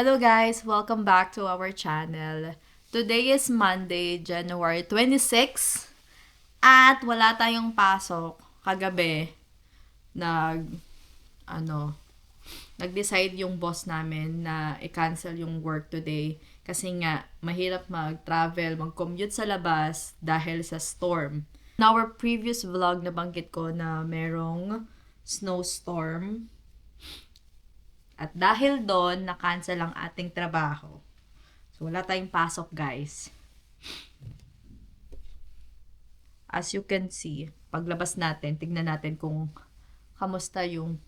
Hello guys! Welcome back to our channel. Today is Monday, January 26 at wala tayong pasok. Kagabi, nag, ano, nag-decide yung boss namin na i-cancel yung work today kasi nga mahirap mag-travel, mag-commute sa labas dahil sa storm. In our previous vlog, nabanggit ko na merong snowstorm. At dahil doon, na-cancel ang ating trabaho. So, wala tayong pasok, guys. As you can see, paglabas natin, tignan natin kung kamusta yung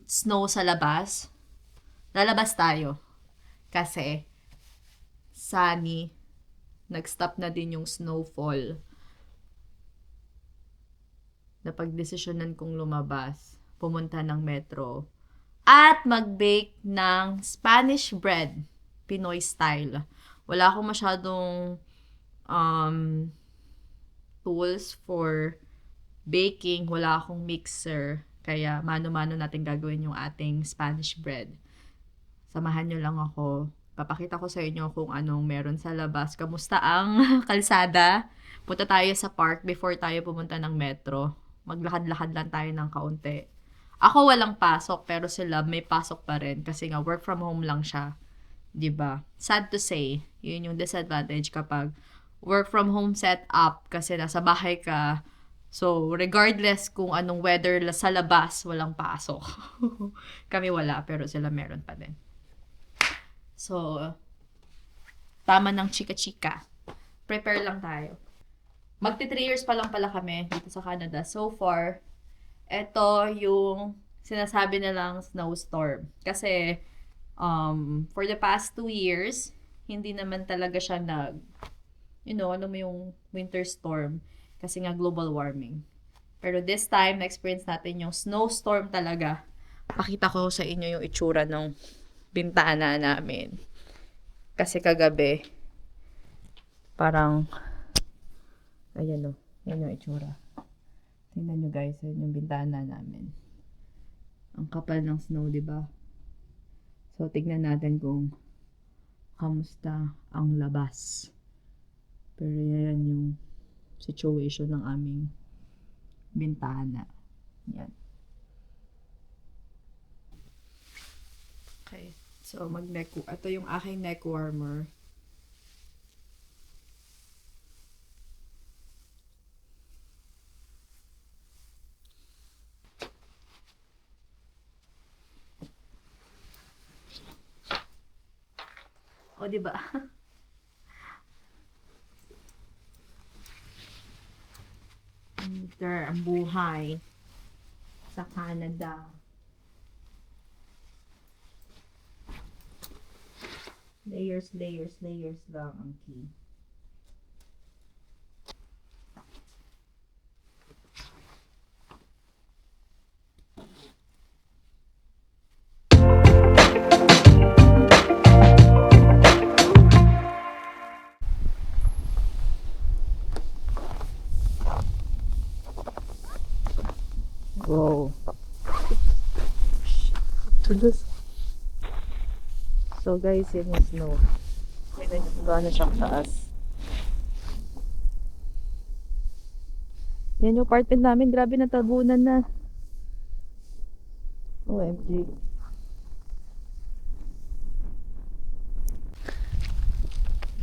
snow sa labas. Lalabas tayo. Kasi, sunny, nag-stop na din yung snowfall. Napagdesisyonan kong lumabas, pumunta ng metro, at mag-bake ng Spanish bread, Pinoy style. Wala akong masyadong tools for baking, wala akong mixer, kaya mano-mano natin gagawin yung ating Spanish bread. Samahan nyo lang ako. Papakita ko sa inyo kung anong meron sa labas. Kamusta ang kalsada? Punta tayo sa park before tayo pumunta ng metro. Maglakad-lakad lang tayo ng kaunti. Ako walang pasok, pero sila may pasok pa rin kasi nga work from home lang siya. 'Di ba? Sad to say, yun yung disadvantage kapag work from home setup kasi nasa bahay ka. So, regardless kung anong weather sa labas, walang pasok. Kami wala, pero sila meron pa din. So, tama ng chika-chika. Prepare lang tayo. Magti 3 years pa lang pala kami dito sa Canada. So far, ito yung sinasabi nilang snowstorm. Kasi, for the past 2 years, hindi naman talaga siya ano mo yung winter storm. Kasi nga global warming. Pero this time, na-experience natin yung snowstorm talaga. Pakita ko sa inyo yung itsura ng bintana namin. Kasi kagabi, parang, ayan o, yan yung itsura. Tingnan nyo guys, yan yung bintana namin. Ang kapal ng snow, di ba? So, tignan natin kung kamusta ang labas. Pero yan yung situation ng aming bintana. Yan. Okay. So, ito yung aking neck warmer. O, di ba? Winter ang buhay sa Canada. Layers, layers, layers lang ang key. Wow. Tulos. So guys, yan yung snow. Tignan nyo kung gaano siyang taas. Yan yung apartment namin. Grabe na tabunan na. OMG.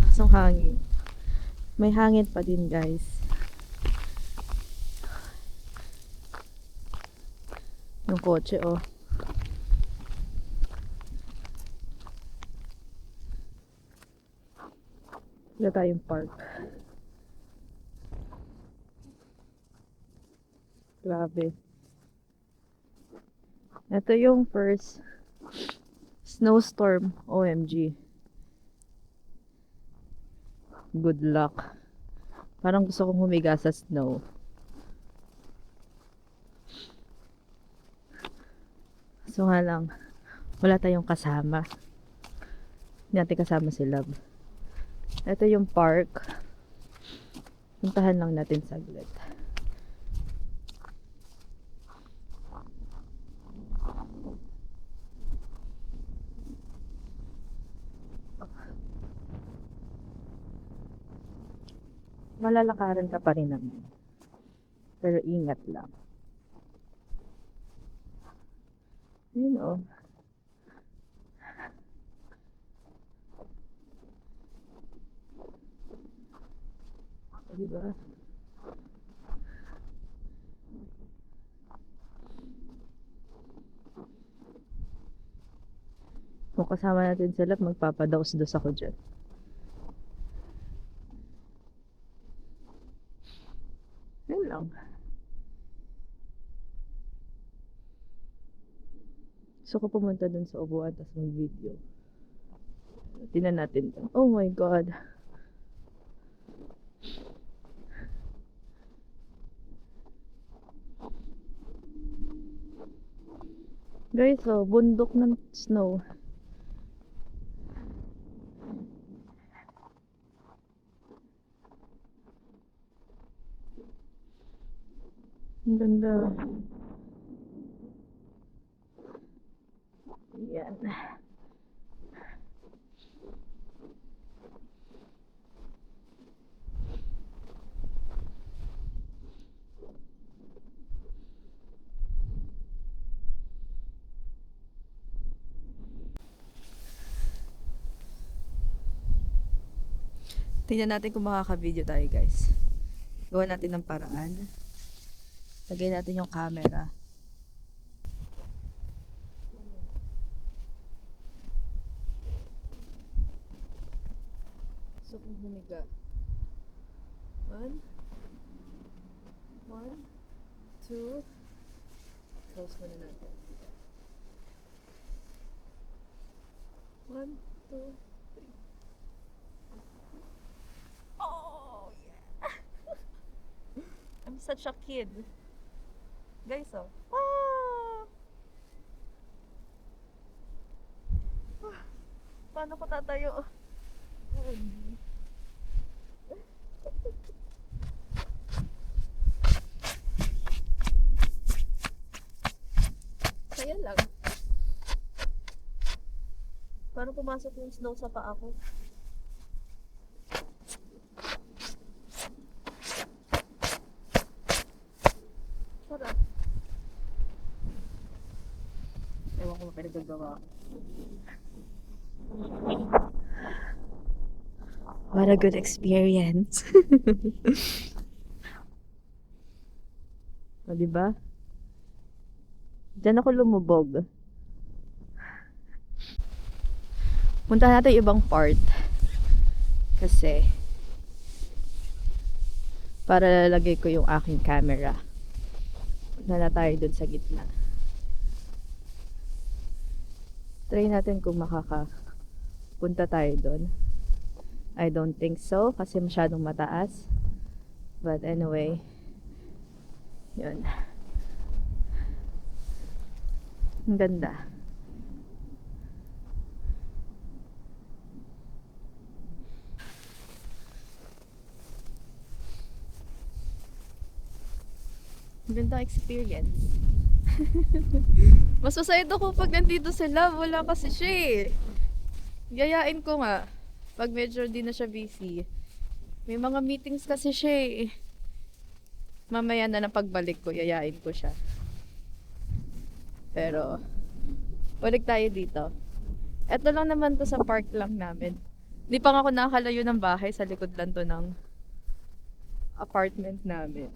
Nasong hangin. May hangin pa din guys. Yung kotse oh. Wala tayong park. Grabe. Ito yung first snowstorm. OMG. Good luck. Parang gusto kong humiga sa snow. So nga lang, wala tayong kasama. Hindi natin kasama si Love. Ito yung park. Puntahan lang natin saglit. Malalakaran ka pa rin naman. Pero ingat lang. Yun oh. Diba? Kung kasama natin sila, magpapadaos-dos ako dyan. Yun lang. Gusto ko pumunta dun sa upuan tapos mag-video. Tingnan natin to. Oh my God. Guys, oh, bundok ng snow. Ang ganda. Yan. Tingnan natin kung makaka-video tayo, guys. Gawa natin ng paraan. Lagay natin yung camera. So, kung humiga. 1, 2, close muna natin. 1, 2, 3. Oh, yeah! I'm such a kid. Guys, oh. Paano ko tatayo? Kaya lang. Paano pumasok yung snow sa paa ko? Sarap. Ewan ko pinagagawa ko. What a good experience. O, diba? Diyan ako lumubog. Punta natin ibang part. Kasi, para lalagay ko yung aking camera. Punta na tayo dun sa gitna. Try natin kung makakapunta tayo dun. I don't think so kasi masyadong mataas. But anyway, yun. Ang ganda. Ang ganda experience. Mas masaya ako pag nandito sila. Wala kasi siya eh. Yayain ko nga. Pag medyo di na siya busy. May mga meetings kasi siya eh. Mamaya na pagbalik ko, yayain ko siya. Pero, balik tayo dito. Eto lang naman to sa park lang namin. Di pa nga ako nakakalayo ng bahay. Sa likod lang to ng apartment namin.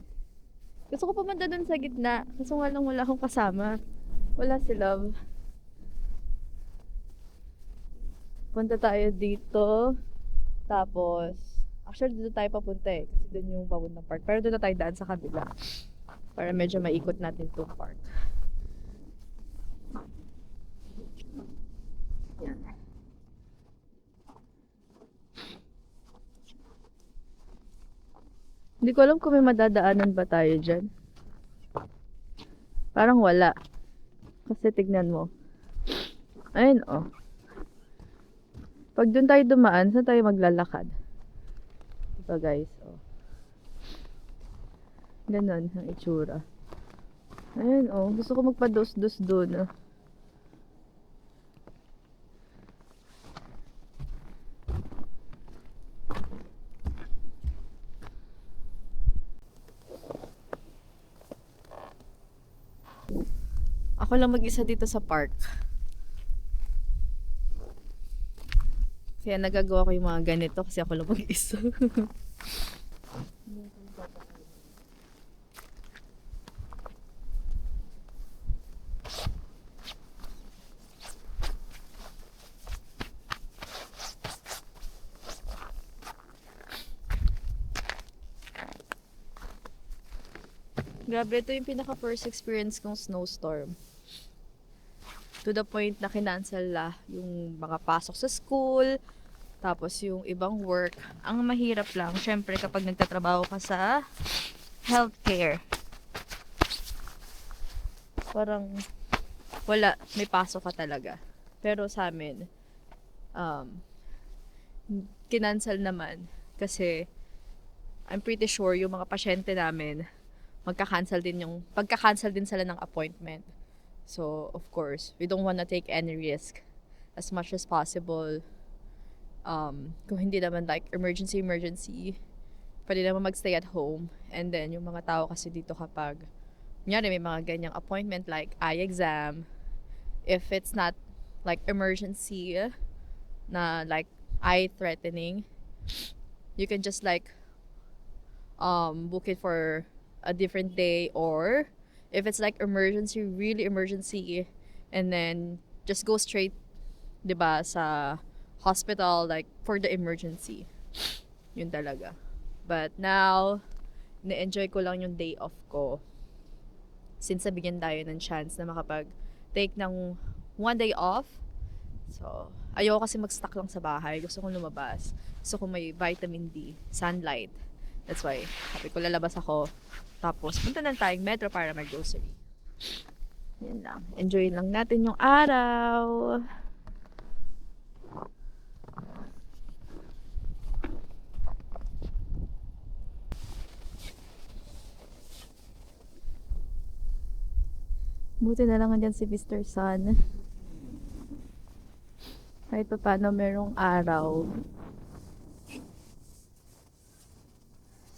Gusto ko pumunta dun sa gitna. Kaso nga lang wala akong kasama. Wala si Love. Punta tayo dito. Tapos, actually dito tayo papunta eh. Kasi dun yung papuntang park. Pero dito tayo daan sa kabila. Para medyo maikot natin itong park. Yan. Hindi ko alam kung may madadaanan ba tayo dyan. Parang wala. Kasi tignan mo. Ayun oh. Pag dun tayo dumaan, saan tayo maglalakad? Ito guys, oh. Ganon ang itsura. Ayun oh, gusto ko magpa-dos-dos dun. Oh. Ako lang mag-isa dito sa park. Kaya nagagawa ko yung mga ganito kasi ako lang mag-isa. Grabe, ito yung pinaka first experience kong snowstorm. To the point na kinancel yung mga pasok sa school, tapos yung ibang work. Ang mahirap lang, syempre kapag nagtatrabaho ka sa healthcare, parang wala, may pasok ka talaga. Pero sa amin, kinancel naman kasi I'm pretty sure yung mga pasyente namin pagka-cancel din sila ng appointment. So, of course, we don't wanna take any risk as much as possible. Kung hindi naman like emergency, pwede naman magstay at home. And then, yung mga tao kasi dito kapag kunyari may mga ganyang appointment like eye exam, if it's not like emergency na like eye threatening, you can just like book it for a different day, or if it's like emergency, really emergency, and then just go straight, 'di ba, sa hospital like for the emergency. Yun talaga. But now, na-enjoy ko lang yung day off ko. Since nabigyan tayo ng chance na makapag-take ng one day off. So, ayoko kasi mag-stuck lang sa bahay. Gusto kong lumabas. Gusto kong may vitamin D, sunlight. That's why, sabi ko lalabas ako. Tapos, punta na tayong metro para mag-grocery. Yan lang. Enjoy lang natin yung araw. Buti na lang andyan si Mr. Sun. Kahit pa paano merong araw.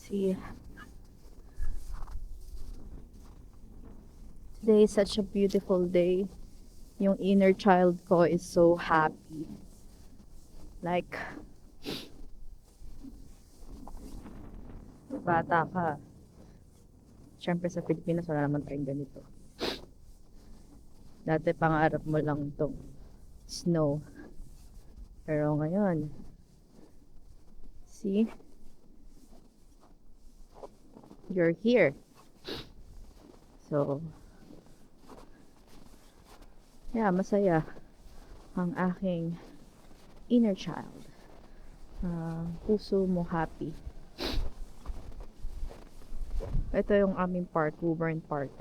See, today is such a beautiful day. Yung inner child ko is so happy. Like, bata ka. Siyempre sa Pilipinas wala naman tayong ganito. Dati pangarap mo lang tong snow. Pero ngayon, see? You're here. So, yeah, masaya ang aking inner child. Puso mo happy. Ito yung aming park, Woburn Park.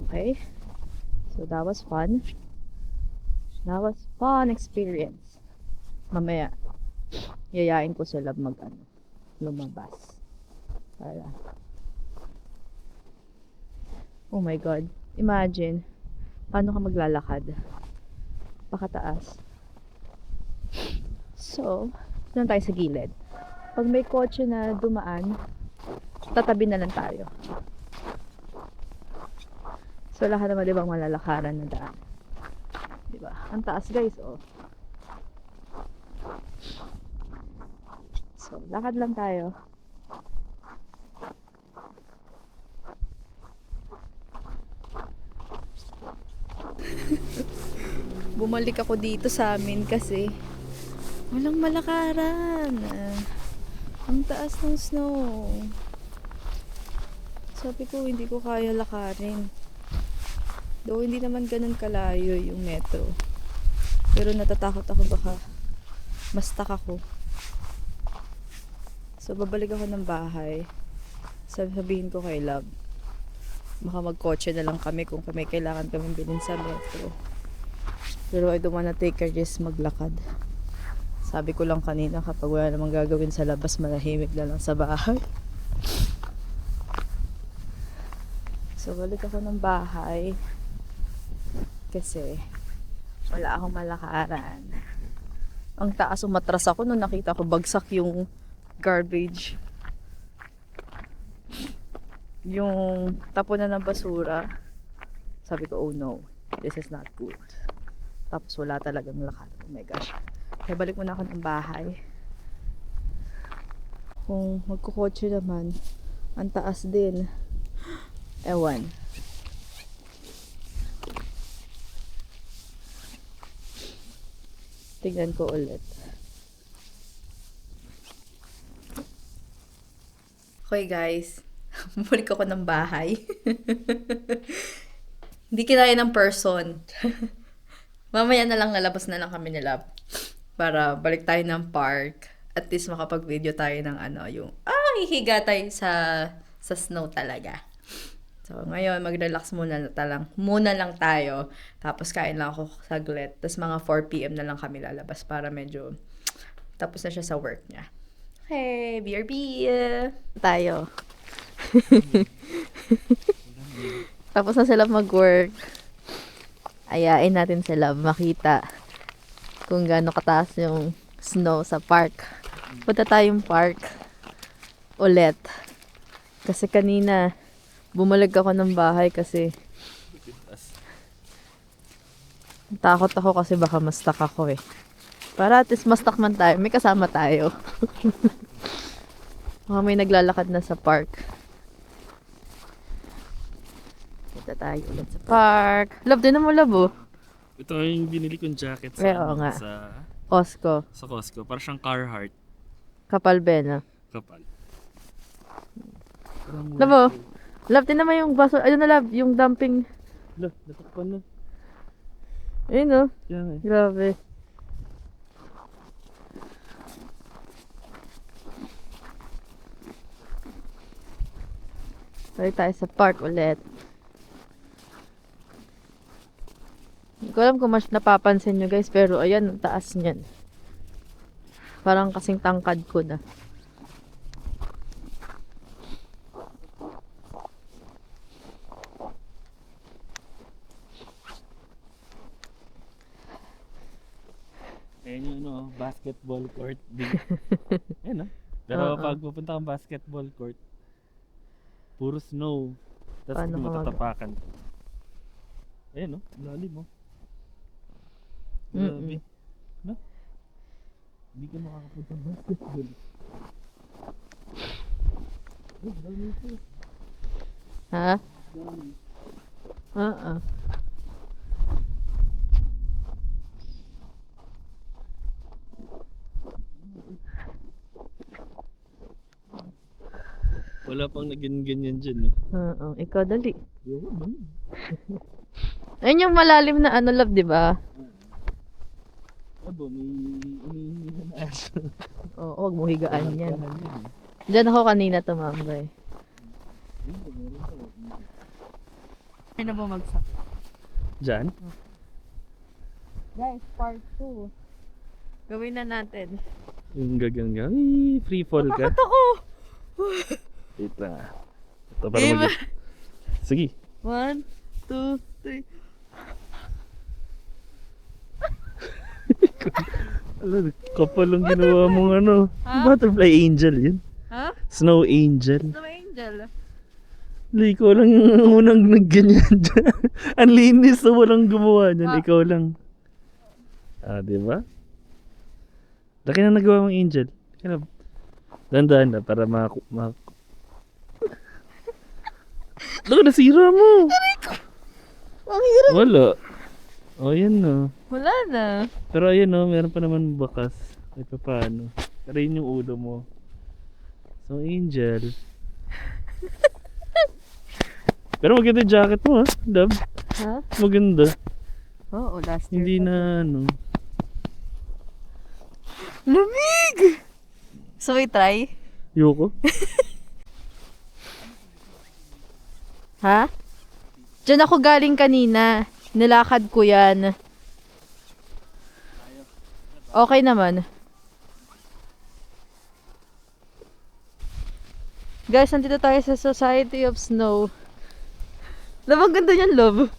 Okay. So, that was fun. That was fun experience. Mamaya, yayain ko sila lumabas. Para. Oh my God. Imagine, paano ka maglalakad? Pakataas. So, doon tayo sa gilid. Pag may kotse na dumaan, tatabi na lang tayo. So, lahat naman ibang malalakaran na daan. Diba? Ang taas guys, oh. So, lakad lang tayo. Bumalik ako dito sa amin kasi walang malakaran. Ang taas ng snow. Sabi ko, hindi ko kaya lakarin. Though hindi naman ganun kalayo yung metro. Pero natatakot ako baka ma-stuck ako. So, babalik ako ng bahay. Sabihin ko kay Love, baka magkotse na lang kami kung may kailangan kami bilhin sa metro. Pero I don't wanna take a risk maglakad. Sabi ko lang kanina, kapag wala namang gagawin sa labas, manahimik na lang sa bahay. So, balik ako ng bahay. Kasi, wala akong malakaran. Ang taas, umatras ako nung nakita ko bagsak yung garbage. yung tapunan ng basura. Sabi ko, oh no, this is not good. Tapos wala talagang lakad. Oh my gosh. Kaya balik muna ako ng bahay. Kung magkukotse naman, ang taas din. Ewan. Tignan ko ulit. Okay guys, bumalik ako ng bahay. Hindi kinaya ng person. Mamaya na lang lalabas na lang kami ni Love. Para balik tayo ng park. At least makapag-video tayo ng yung hihiga tayo sa snow talaga. So, ngayon, mag-relax muna lang tayo. Tapos, kain lang ako saglit. Tapos, mga 4 p.m. na lang kami lalabas para medyo tapos na siya sa work niya. Hey, BRB! Tayo. Tapos na sila mag-work. Ayain natin sila makita kung gaano kataas yung snow sa park. Punta tayong park ulit. Kasi kanina, bumalik ako ng bahay kasi takot ako kasi baka ma-stuck ako eh. Para at least ma-stuck man tayo, may kasama tayo. Baka may naglalakad na sa park. Punta tayo ulit sa park. Love, din mo love oh. Ito yung binili kong jacket Oo nga. sa Costco. sa Costco. Para siyang Carhartt. Kapal Ben. Kapal. Love oh. Love, din naman yung baso. Ayun na love, yung dumping. Love, natakpan na. Ayun oh. Yan eh. Grabe. Balik tayo sa park ulit. Hindi ko alam kung mas napapansin nyo guys, pero ayan, ang taas niyan. Parang kasing tangkad ko na. Ayan yung basketball court. Ayan Pero pag pupunta kang basketball court, puro snow. Tapos Paano hindi ka matatapakan. Ayan lalim Grabe. No? Hindi ka makakapunta ng basketball. Dami ito. Ha? Dami. Wala pang ganyan dyan Ikaw dali. Yun. Ayun yung malalim na love, di ba? Abo, may inihingi na aso. Oo, huwag mo higaan yan. Diyan ako kanina tumambay. Ay na bumagsak. Diyan? Guys, part 2. Gawin na natin. Yung gaganga. Free fall ka. Takot ako! Wait lang Ito para Sige. 1, 2, 3. Alam, kapal ang ginawa mong Ha? Butterfly angel yun. Ha? Snow angel. Snow angel. Ikaw lang yung unang nagganyan dyan. Ang linis walang gumawa niyan. Ah. Ikaw lang. Diba? Laki na nagawa mong angel. Kaya dahan-dahan na para Laki nasira mo. Ang hirap. Wala. Yan Wala na. Pero ayan meron pa naman bakas. Kahit pa paano. Pero yun yung ulo mo. So, angel. Pero maganda yung jacket mo Love. Ha? Maganda. Oo, last year. Hindi na Lamig! So, we try? Yoko. Ha? Diyan ako galing kanina. Nilakad ko yan. Okay naman. Guys, nandito tayo sa Society of Snow. Love, ang ganda niyan, love.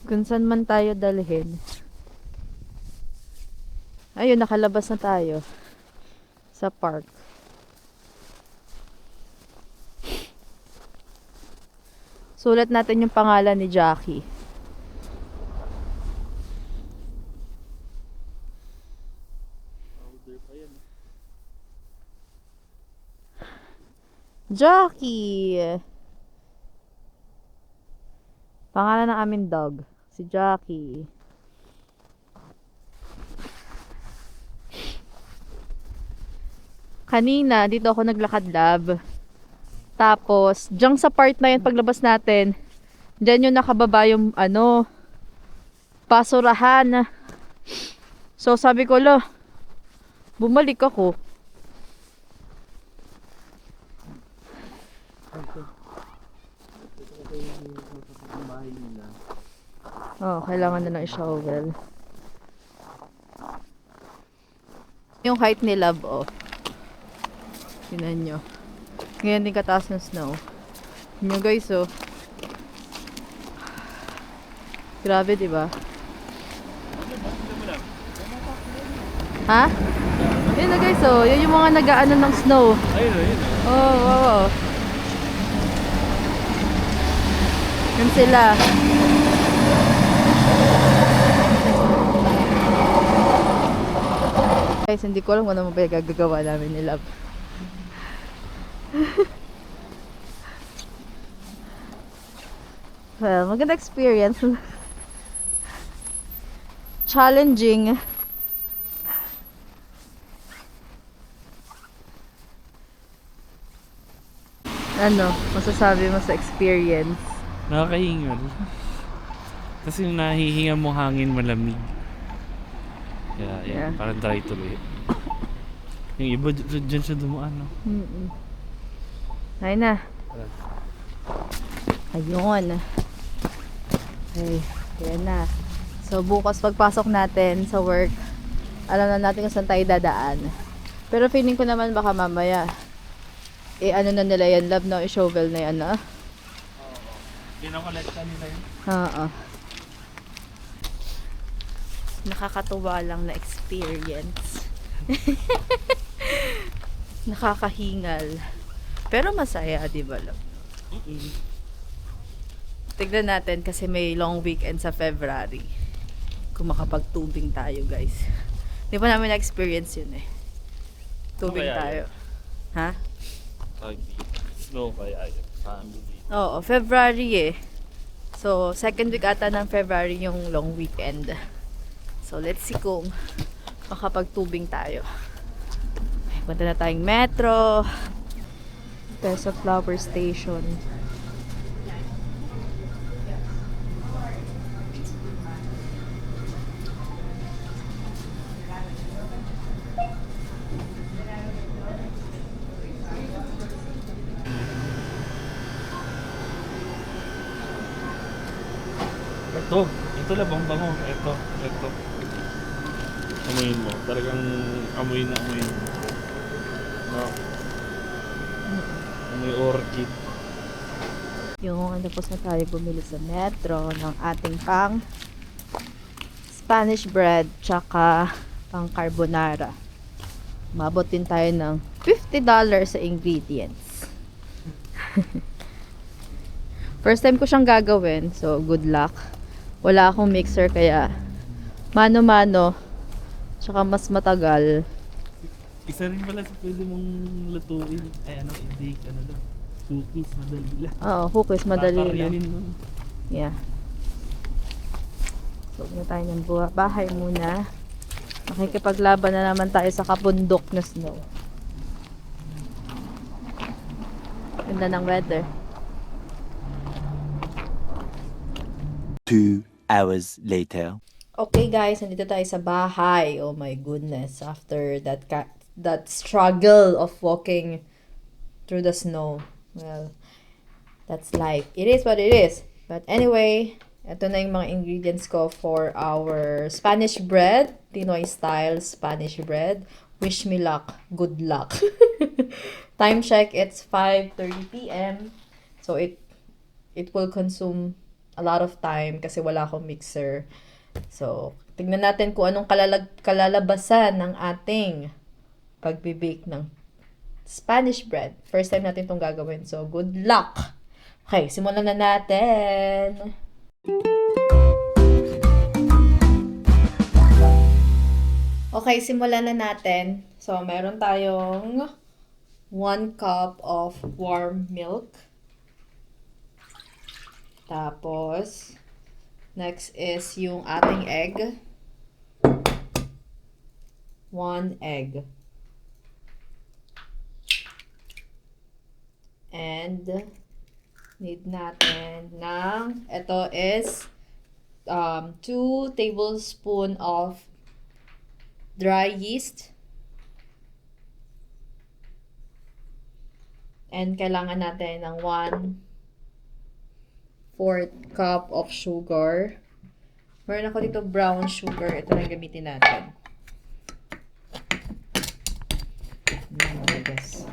Kung saan man tayo dalhin. Ayun, nakalabas na tayo sa park. Sulat natin yung pangalan ni Jackie. Powder pa yan. Jackie! Pangalan ng aming dog, si Jackie. Kanina, dito ako naglakad, lab. Tapos, diyan sa part na yun, paglabas natin, diyan yung nakababa yung, basurahan. So, sabi ko, lo, bumalik ako. Ang bahay nila. Oh, kailangan na ng shovel. Yung height ni Love, oh. Tingnan nyo. Ngayon din kataas ng snow. Tingnan nyo guys, oh. Grabe, diba? Ha? Yun na guys, oh. Yun yung mga nag-aano ng snow. Ayun, ayun. Oh, wow. Yun sila. Guys, hindi ko alam kung ano ba yung gagagawa namin ni Love. Well, maganda experience. Challenging. Ano, masasabi mo sa experience? Nakakahingal. Kasi yung nahihinga mo hangin malamig. Kaya, Yeah. parang dry tuloy. Yung iba dyan siya dumaan, no? Ay na. Ayun. Okay, yan na. So, bukas pagpasok natin sa work, alam na natin kung saan tayo dadaan. Pero feeling ko naman baka mamaya, ano na nila yan, Love, no? I-shovel na yan, no? Kinakolekta nila yun. Oo. Nakakatuwa lang na experience. Nakakahingal. Pero masaya, di ba, Love? Tignan natin kasi may long weekend sa February. Kung makapagtubing tayo, guys. Di pa namin na-experience yun eh. Tubing Kaya tayo. Ha? Snow kaya yun. Family. Oo, February eh. So, second week ata ng February yung long weekend. So, let's see kung makapagtubing tayo. Punta na tayong metro. Tayo sa flower station. Ito labang bango. Ito. Amuyin mo. Talagang amoy na amoy mo. No? Amoy orchid. Yung tapos na tayo bumili sa metro ng ating pang Spanish bread tsaka pang carbonara. Mabot din tayo ng $50 sa ingredients. First time ko siyang gagawin, so good luck. Wala akong mixer kaya mano-mano tsaka mas matagal. Isa rin pala sa pwede mong lutuin. Ay ano, hindi ano lang. Cookies, madali lang. Oo, cookies madali lang. Kakaryanin mo. Yeah. So, na tayo ng bahay muna. Makikipaglaban na naman tayo sa kabundok na snow. Ganda ng weather. 2 hours later. Okay guys, nandito tayo sa bahay. Oh my goodness. After that struggle of walking through the snow. Well, that's life. It is what it is. But anyway, ito na yung mga ingredients ko for our Spanish bread. Pinoy style Spanish bread. Wish me luck. Good luck. Time check, it's 5:30 p.m. So it will consume a lot of time kasi wala akong mixer. So, Tingnan natin kung anong kalalabasan ng ating pagbe-bake ng Spanish bread. First time natin itong gagawin. So, good luck! Okay, simulan na natin. Okay, simulan na natin. So, meron tayong 1 cup of warm milk. Tapos, next is yung ating egg. 1 egg. And, need natin ng, ito is 2 tablespoon of dry yeast. And kailangan natin ng 1/4 cup of sugar. Meron ako dito brown sugar. Ito na gamitin natin. I guess.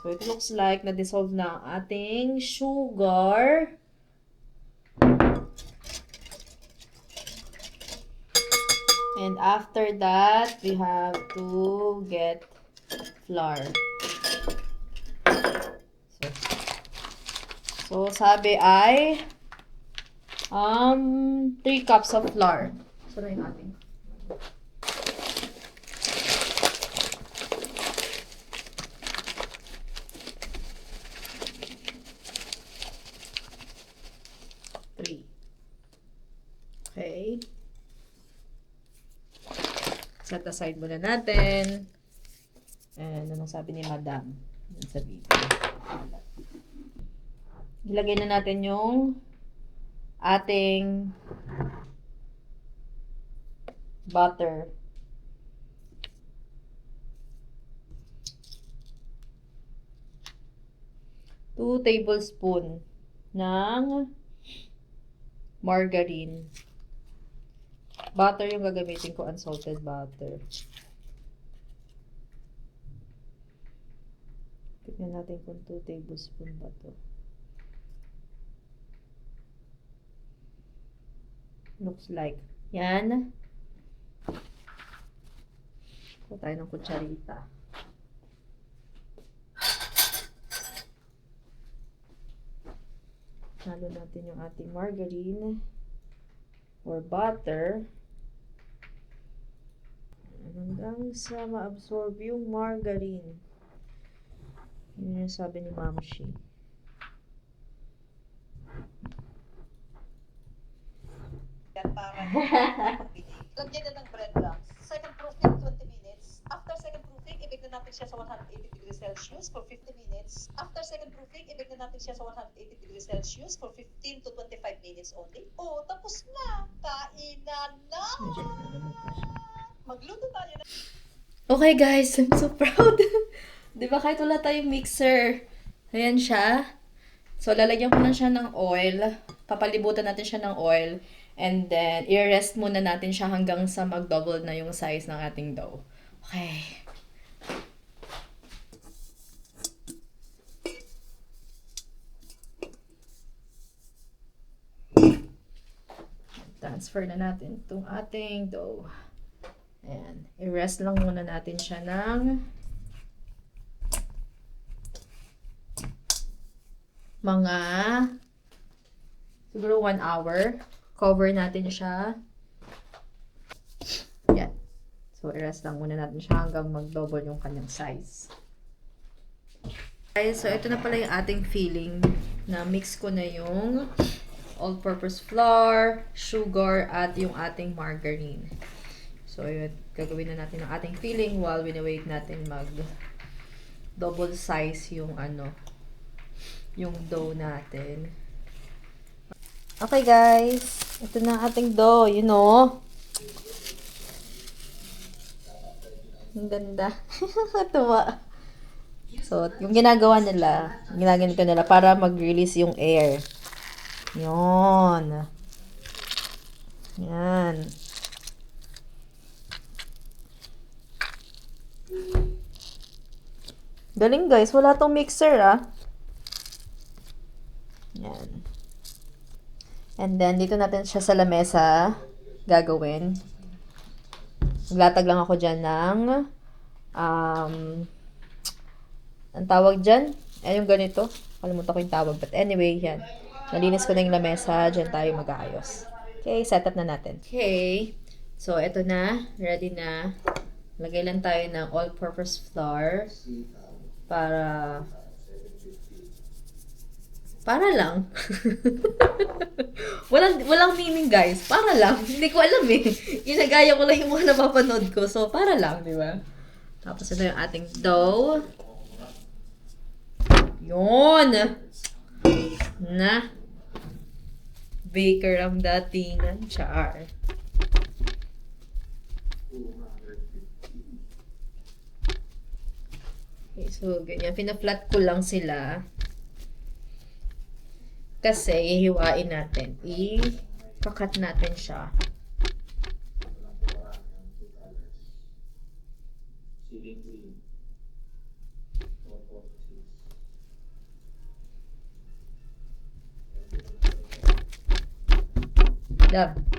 So, it looks like na-dissolve na ang ating sugar. And after that, we have to get flour. So sabi ay 3 cups of flour. So na yung ating. Okay. Set aside muna natin. And anong sabi ni Madam sa video? Ilagay na natin yung ating butter. Two tablespoon ng margarine. Butter yung gagamitin ko, unsalted butter. Tignan natin kung 2 tablespoon ba to. Looks like. Yan. Kuha tayo ng kutsarita. Halo natin yung ating margarine or butter. Hanggang sa ma-absorb yung margarine. Yun yung sabi ni Mamshi. Yan para lagyan na ng breadcrumbs. Second proofing, 20 minutes. After second proofing, ibig na natin siya sa 180 degrees Celsius for 50 minutes. After second proofing, ibig na natin siya sa 180 degrees Celsius for 15 to 25 minutes only. Oh, tapos na! Kainan na! Magluto tayo na. Okay guys, I'm so proud. Di ba kahit wala tayong mixer, ayan siya. So, lalagyan ko lang siya ng oil. Papalibutan natin siya ng oil. And then, i-rest muna natin siya hanggang sa mag-double na yung size ng ating dough. Okay. Transfer na natin itong ating dough. Ayan. I-rest lang muna natin siya ng mga siguro 1 hour. Cover natin siya. Yan. So, i-rest lang muna natin siya hanggang mag-double yung kanyang size. Guys, so ito na pala yung ating filling na mix ko na yung all-purpose flour, sugar, at yung ating margarine. So, yun. Gagawin na natin ang ating filling while wait natin mag-double size yung yung dough natin. Okay guys, ito na ang ating dough, you know. Ang ganda. Tuwa. So, yung ginagawa nila, ginaganito nila para mag-release yung air. Yun. Yan. Galing guys, wala tong mixer ah. Yan. And then, dito natin siya sa lamesa gagawin. Maglatag lang ako dyan ng ang tawag dyan, yung ganito. Kalimutan ko yung tawag. But anyway, yan. Nalinis ko na yung lamesa. Dyan tayo mag-aayos. Okay, set up na natin. Okay. So, eto na. Ready na. Lagay lang tayo ng all-purpose flour. Para lang. walang meaning, guys. Para lang. Hindi ko alam eh. Ginagaya ko lang yung mga napapanood ko. So, para lang, di ba? Tapos, ito yung ating dough. Yun! Na. Baker ang datingan. Char. Okay, so, ganyan. Pina-flat ko lang sila. Kasi, ihiwain natin. I-kakat natin siya. Love.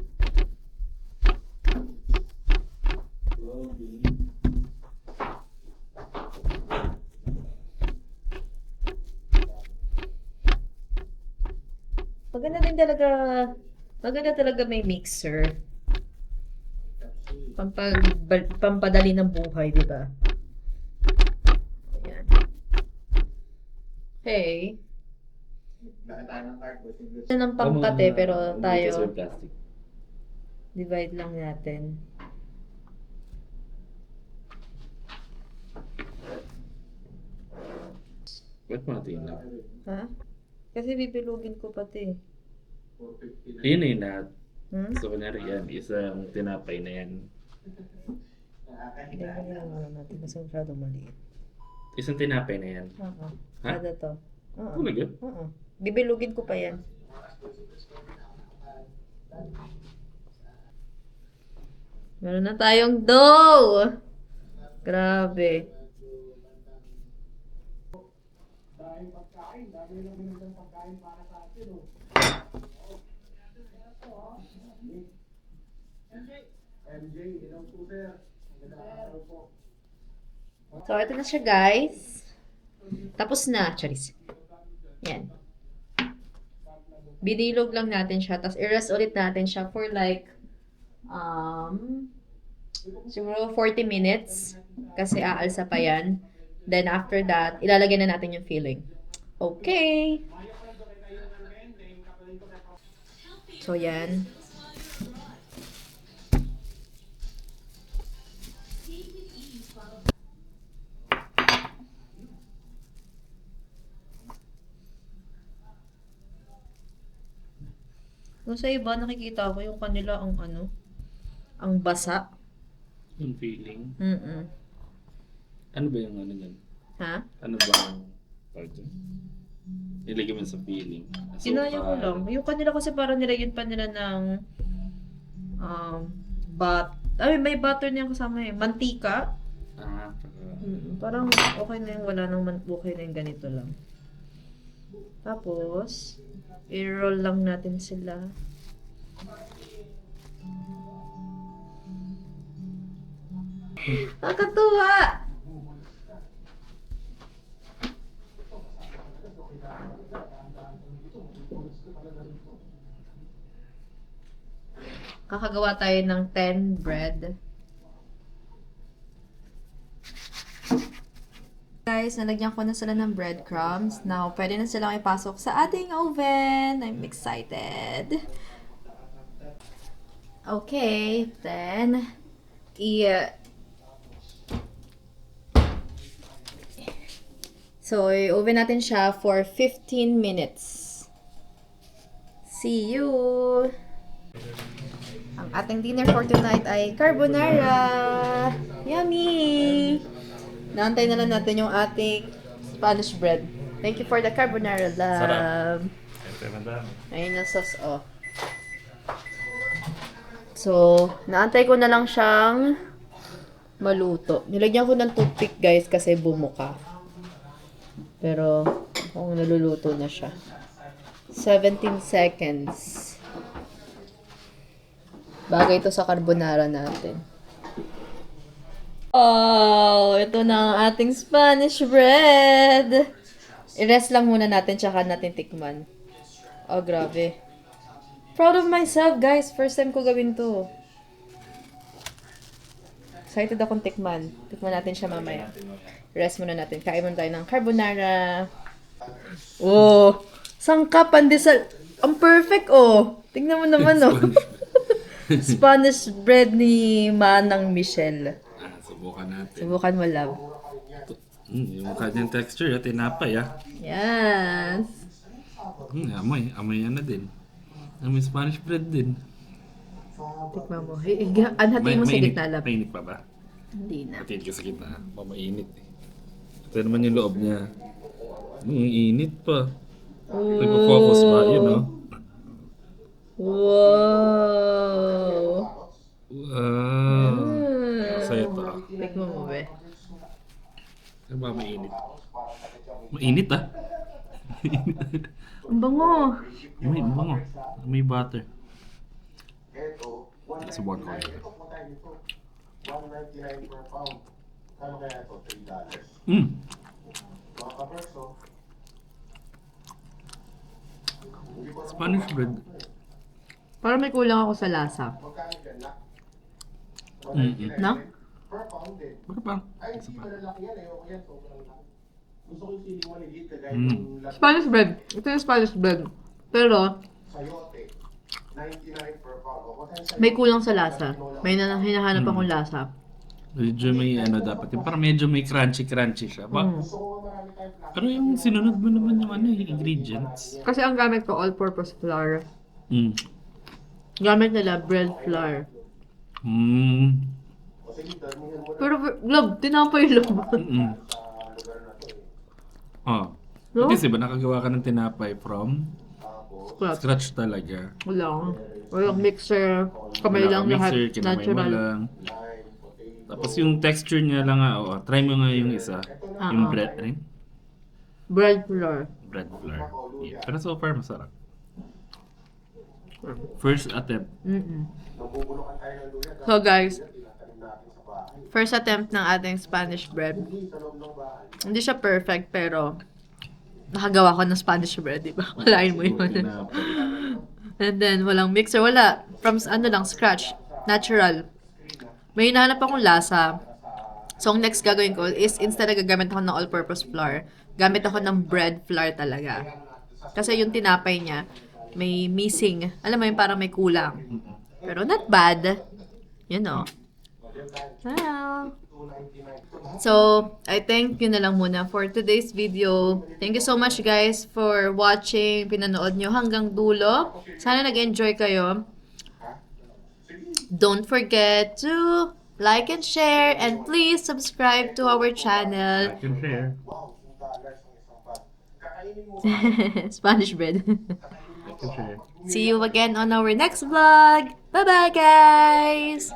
Maganda talaga may mixer. Pampadali ng buhay, di ba? Ayan. Okay. Ito ng pangkate, pero tayo plastic. divide lang natin. Ba't mo natin yun? Ha? Kasi bibilugin ko pati. Ayun na yun lahat. Hmm? So, kunyari yan, isang tinapay na yan. Hindi ko lang natin kasi masyadong maliit. Isang tinapay na yan. Oo. Ha? Kada to. Oo. Talaga? Oo. Bibilugin ko pa yan. Meron na tayong dough! Grabe. So, ito na siya, guys. Tapos na, charis. Yan. Binilog lang natin siya. Tapos, i-rest ulit natin siya for like, siguro 40 minutes. Kasi aalsa pa yan. Then, after that, ilalagay na natin yung filling. Okay. So, yan. Kung sa iba, nakikita ko yung kanila ang ang basa. Yung feeling. Mm-mm. Ano ba yung ano yan? Ha? Ano ba ang part yun? Nilagay mo sa feeling. So, Sinaya ko lang. Yung kanila kasi parang nilagyan pa nila ng may butter niya kasama eh. Mantika. Parang okay na yung wala nang okay na yung ganito lang. Tapos, i-roll lang natin sila. Nakakatuwa! Kakagawa tayo ng 10 bread. Guys, nalagyan ko na sila ng breadcrumbs. Now, pwede na silang ipasok sa ating oven. I'm excited. Okay, then, i-oven natin siya for 15 minutes. See you! Ang ating dinner for tonight ay carbonara! Yummy! Naantay na lang natin yung ating Spanish bread. Thank you for the carbonara, love. Sarap. Siyempre, madami. Ayun na sauce, oh. So, naantay ko na lang siyang maluto. Nilagyan ko ng toothpick, guys, kasi bumuka. Pero, kung naluluto na siya. 17 seconds. Bagay ito sa carbonara natin. Oh, ito na ang ating Spanish bread. I-rest lang muna natin, tsaka natin tikman. Oh, grabe. Proud of myself, guys. First time ko gawin to. Excited akong tikman. Tikman natin siya mamaya. Rest muna natin. Kain muna tayo ng carbonara. Oh, sangkap, pandesal. Ang perfect, oh. Tingnan mo naman, oh. Spanish bread ni Manang Michelle. Subukan natin. Subukan mo, love. Yung kanyang texture, tinapay Yes. Amoy yan na din. Amoy Spanish bread din. Tikman mo. Anhatiin mo sa gitna, love. Mainit pa ba? Hindi na. Hatiin ko sa gitna. Mainit eh. Ito naman yung loob niya. Ang init pa. Nagpo-focus ba? Yun, no? Wow. Wow. Masaya to. Tikman mo, be. Ano ba mainit? Mainit Ang bango. May bango. May butter. Subukan ko yun. $1.99 per pound. Kano kaya ito? $3. Mga kaperso, Spanish bread. Parang may kulang ako sa lasa. magkano yan na? No? Per pound din. Baka pa? Ay, hindi malalaki yan. Ayoko yan. Sobrang laki. Gusto ko yung siling maliit kagaya Mm. ng lasa Spanish bread. Ito yung Spanish bread. Pero, sayote. 99 per pound. O, pasensya may na. kulang sa lasa. May hinahanap akong lasa. Medyo may dapat. Yung parang medyo may crunchy siya. Gusto ko marami tayong plastic. Pero yung sinunod mo naman yung ingredients. Kasi ang gamit ko, all-purpose flour. Gamit nila, bread flour. O, sige, damihan mo na Pero, love, tinapay lang. sa lugar na to eh. Oh. No? Kasi ba nakagawa ka ng tinapay from Scratch. scratch talaga. Walang mixer. Kamay Wala lang kang lahat. mixer, kinamay mo Natural. lang. Tapos yung texture niya lang try mo nga yung isa. Yung bread rin. Bread flour. Bread flour. Yeah. Pero so far masarap. First attempt. Nabubulukan tayo ng luya. So guys, Tinatanim natin sa bahay. first attempt ng ating Spanish bread. Hindi sa loob ng bahay. Hindi siya perfect, pero nakagawa ko ng Spanish bread, di ba? Walain mo yun. Tinapay. And then, walang mixer. Wala. From scratch. Natural. May hinahanap akong lasa. So, ang next gagawin ko is instead na gagamit ako ng all-purpose flour, gamit ako ng bread flour talaga. Kasi yung tinapay niya, may missing. Alam mo yun, parang may kulang. Pero not bad. You know. Well. So, I think yun na lang muna for today's video. Thank you so much guys for watching. Pinanood nyo hanggang dulo. Sana nag-enjoy kayo. Don't forget to like and share, and please subscribe to our channel. I can share. Wow, $2 ang isang bag. Kakainin mo Spanish bread. I can share. See you again on our next vlog. Bye-bye, guys!